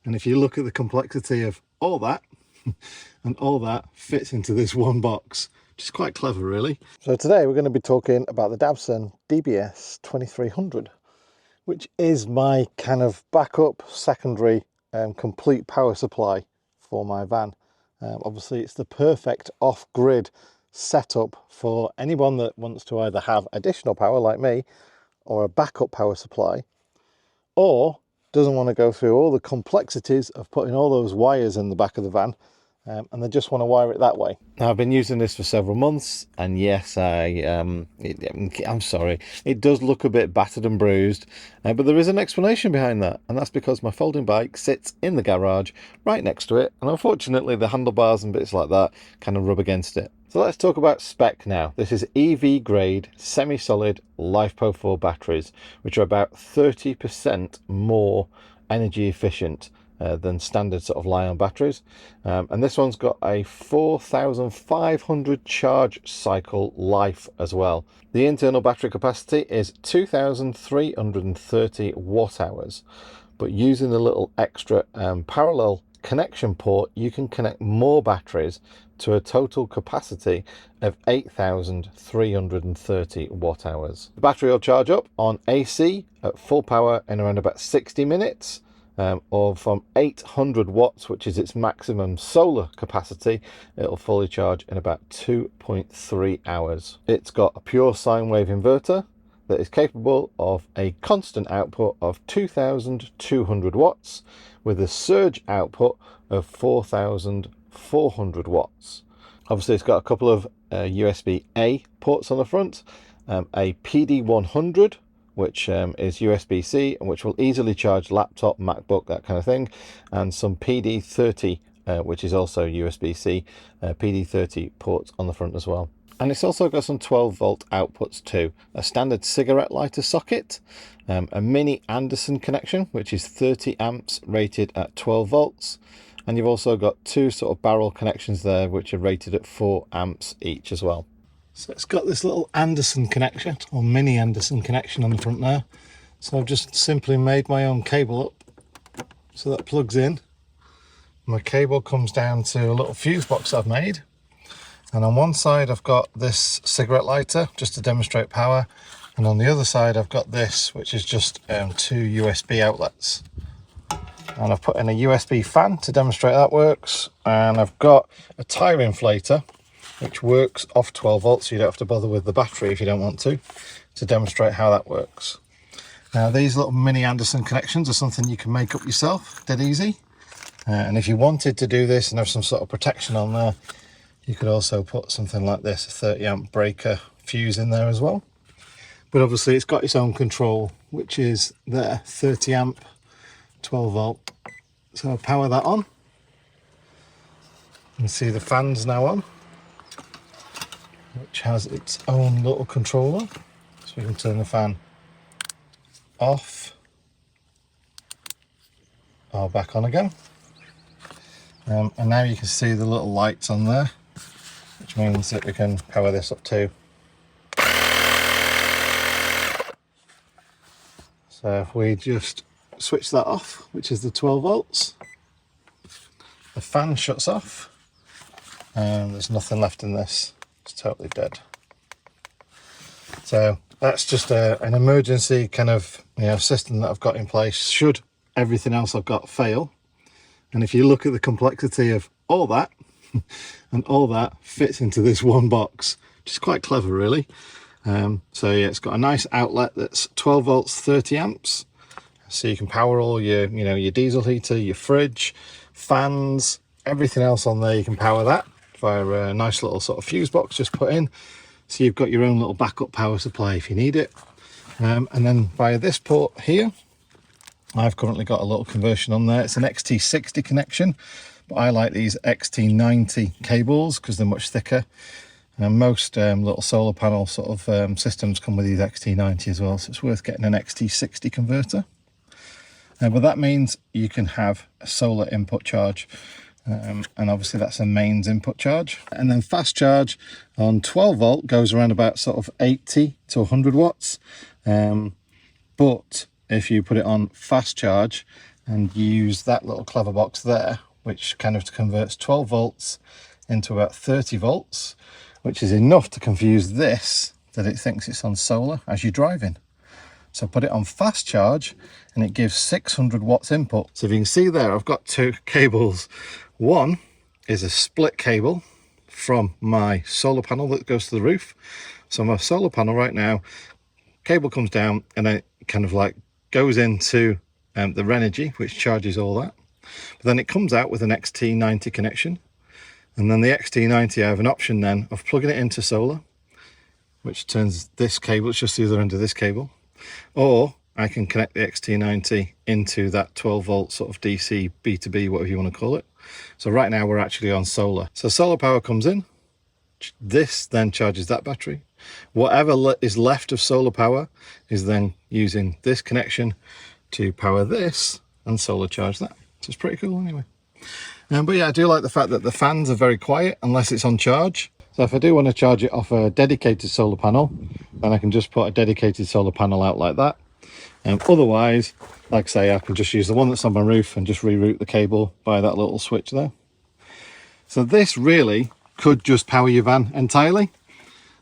And if you look at the complexity of all that, and all that fits into this one box, which is quite clever really. So today we're going to be talking about the Dabbsson DBS2300, which is my kind of backup, secondary, complete power supply for my van. Obviously it's the perfect off-grid setup for anyone that wants to either have additional power like me, or a backup power supply, or doesn't want to go through all the complexities of putting all those wires in the back of the van, and they just want to wire it that way. Now, I've been using this for several months, and yes, I'm sorry, it does look a bit battered and bruised, but there is an explanation behind that, and that's because my folding bike sits in the garage right next to it, and unfortunately the handlebars and bits like that kind of rub against it. So let's talk about spec now. This is EV grade semi-solid LiFePO4 batteries, which are about 30% more energy efficient than standard sort of Li-ion batteries, and this one's got a 4,500 charge cycle life as well. The internal battery capacity is 2,330 watt hours, but using the little extra parallel connection port, you can connect more batteries to a total capacity of 8,330 watt hours. The battery will charge up on AC at full power in around about 60 minutes, or from 800 watts, which is its maximum solar capacity, it'll fully charge in about 2.3 hours. It's got a pure sine wave inverter that is capable of a constant output of 2,200 watts with a surge output of 4,400 watts. Obviously it's got a couple of USB-A ports on the front, a PD100, which is USB-C and which will easily charge laptop, MacBook, that kind of thing, and some PD30, which is also USB-C, PD30 ports on the front as well. And it's also got some 12 volt outputs too, a standard cigarette lighter socket, a mini Anderson connection, which is 30 amps rated at 12 volts. And you've also got two sort of barrel connections there, which are rated at 4 amps each as well. So it's got this little Anderson connection, or mini Anderson connection on the front there. So I've just simply made my own cable up. So that plugs in. My cable comes down to a little fuse box I've made. And on one side I've got this cigarette lighter, just to demonstrate power. And on the other side I've got this, which is just 2 USB outlets. And I've put in a USB fan to demonstrate that works. And I've got a tyre inflator, which works off 12 volts, so you don't have to bother with the battery if you don't want to demonstrate how that works. Now these little mini Anderson connections are something you can make up yourself, dead easy. And if you wanted to do this and have some sort of protection on there, you could also put something like this, a 30 amp breaker fuse in there as well. But obviously it's got its own control, which is there, 30 amp, 12 volt. So I'll power that on. You can see the fan's now on, which has its own little controller, so we can turn the fan off or back on again. And now you can see the little lights on there, which means that we can power this up too. So if we just switch that off, which is the 12 volts, the fan shuts off and there's nothing left in this. It's totally dead. So that's just an emergency kind of system that I've got in place should everything else I've got fail. And if you look at the complexity of all that, and all that fits into this one box, which is quite clever really. So yeah, it's got a nice outlet that's 12 volts, 30 amps. So you can power all your, your diesel heater, your fridge, fans, everything else on there. You can power that via a nice little sort of fuse box just put in. So you've got your own little backup power supply if you need it. And then via this port here, I've currently got a little conversion on there. It's an XT60 connection, but I like these XT90 cables because they're much thicker. And most little solar panel sort of systems come with these XT90 as well, so it's worth getting an XT60 converter. But that means you can have a solar input charge, and obviously that's a mains input charge. And then fast charge on 12 volt goes around about sort of 80 to 100 watts. But if you put it on fast charge, and use that little clever box there, which kind of converts 12 volts into about 30 volts, which is enough to confuse this that it thinks it's on solar as you're driving. So put it on fast charge and it gives 600 watts input. So if you can see there, I've got two cables. One is a split cable from my solar panel that goes to the roof. So my solar panel right now, cable comes down and then it kind of like goes into the Renogy, which charges all that. But then it comes out with an XT90 connection. And then the XT90, I have an option then of plugging it into solar, which turns this cable, it's just the other end of this cable. Or I can connect the XT90 into that 12 volt sort of DC B2B, whatever you want to call it. So right now we're actually on solar. So solar power comes in, this then charges that battery. Whatever is left of solar power is then using this connection to power this and solar charge that. So it's pretty cool anyway. But yeah, I do like the fact that the fans are very quiet unless it's on charge. So if I do want to charge it off a dedicated solar panel, then I can just put a dedicated solar panel out like that. Otherwise, like I say, I can just use the one that's on my roof and just reroute the cable by that little switch there. So this really could just power your van entirely.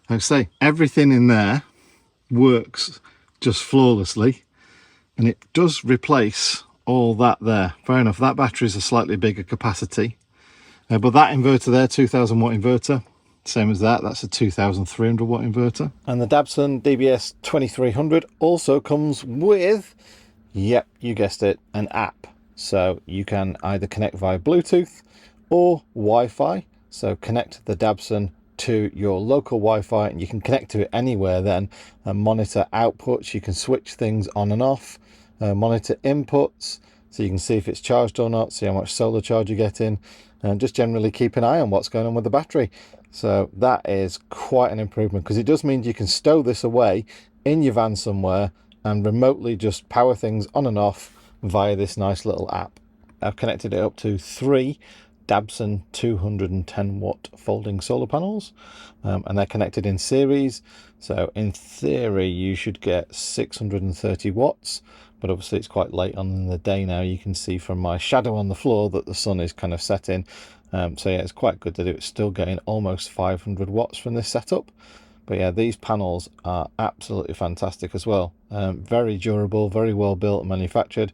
Like I say, everything in there works just flawlessly, and it does replace all that there. Fair enough, that battery is a slightly bigger capacity, but that inverter there, 2000 watt inverter, same as that, that's a 2300 watt inverter. And the Dabbsson DBS2300 also comes with, yep, you guessed it, an app. So you can either connect via Bluetooth or Wi-Fi. So connect the Dabbsson to your local Wi-Fi and you can connect to it anywhere then and monitor outputs. You can switch things on and off, monitor inputs, so you can see if it's charged or not, see how much solar charge you're getting, and just generally keep an eye on what's going on with the battery. So that is quite an improvement, because it does mean you can stow this away in your van somewhere and remotely just power things on and off via this nice little app. I've connected it up to 3 Dabbsson 210 watt folding solar panels, and they're connected in series. So in theory you should get 630 watts, but obviously it's quite late on in the day now. You can see from my shadow on the floor that the sun is kind of setting. So yeah, it's quite good that it's still getting almost 500 watts from this setup. But yeah, these panels are absolutely fantastic as well. Very durable, very well built and manufactured,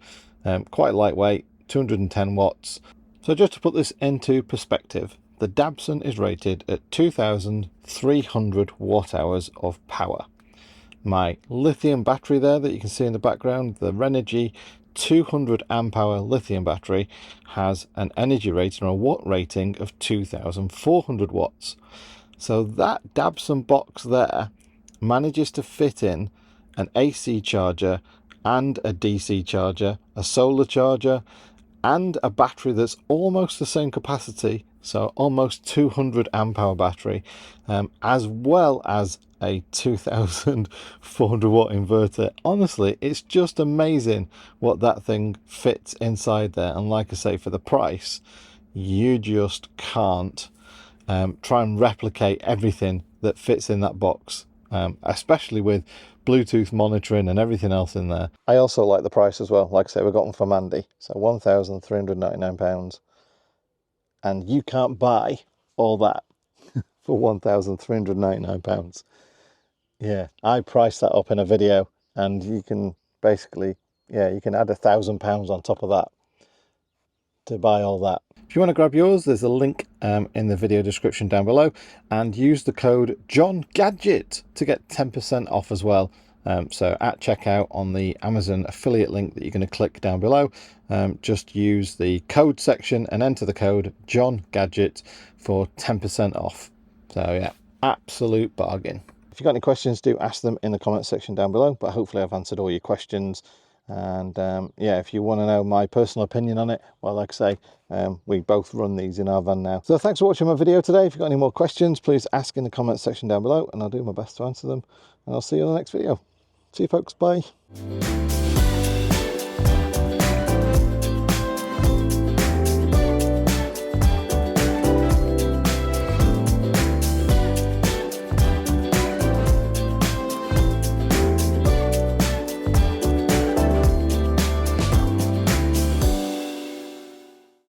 quite lightweight, 210 watts. So just to put this into perspective, the Dabbsson is rated at 2300 watt hours of power. My lithium battery there that you can see in the background, the Renogy 200 amp hour lithium battery, has an energy rating or a watt rating of 2400 watts. So that Dabbsson box there manages to fit in an AC charger and a DC charger, a solar charger, and a battery that's almost the same capacity, so almost 200 amp hour battery, as well as a 2400 watt inverter. Honestly, it's just amazing what that thing fits inside there. And like I say, for the price, you just can't try and replicate everything that fits in that box, especially with Bluetooth monitoring and everything else in there. I also like the price as well. Like I say, we got them from Andy, so £1,399, and you can't buy all that for £1,399. Yeah, I priced that up in a video, and you can basically, yeah, you can add £1,000 on top of that to buy all that. If you want to grab yours, there's a link in the video description down below, and use the code JohnGadget to get 10% off as well. So at checkout on the Amazon affiliate link that you're going to click down below, just use the code section and enter the code JohnGadget for 10% off. So yeah, absolute bargain. If you've got any questions, do ask them in the comment section down below, but hopefully I've answered all your questions. And yeah, if you want to know my personal opinion on it, well, like I say, we both run these in our van now. So thanks for watching my video today. If you've got any more questions, please ask in the comment section down below, and I'll do my best to answer them. And I'll see you in the next video. See you folks, bye.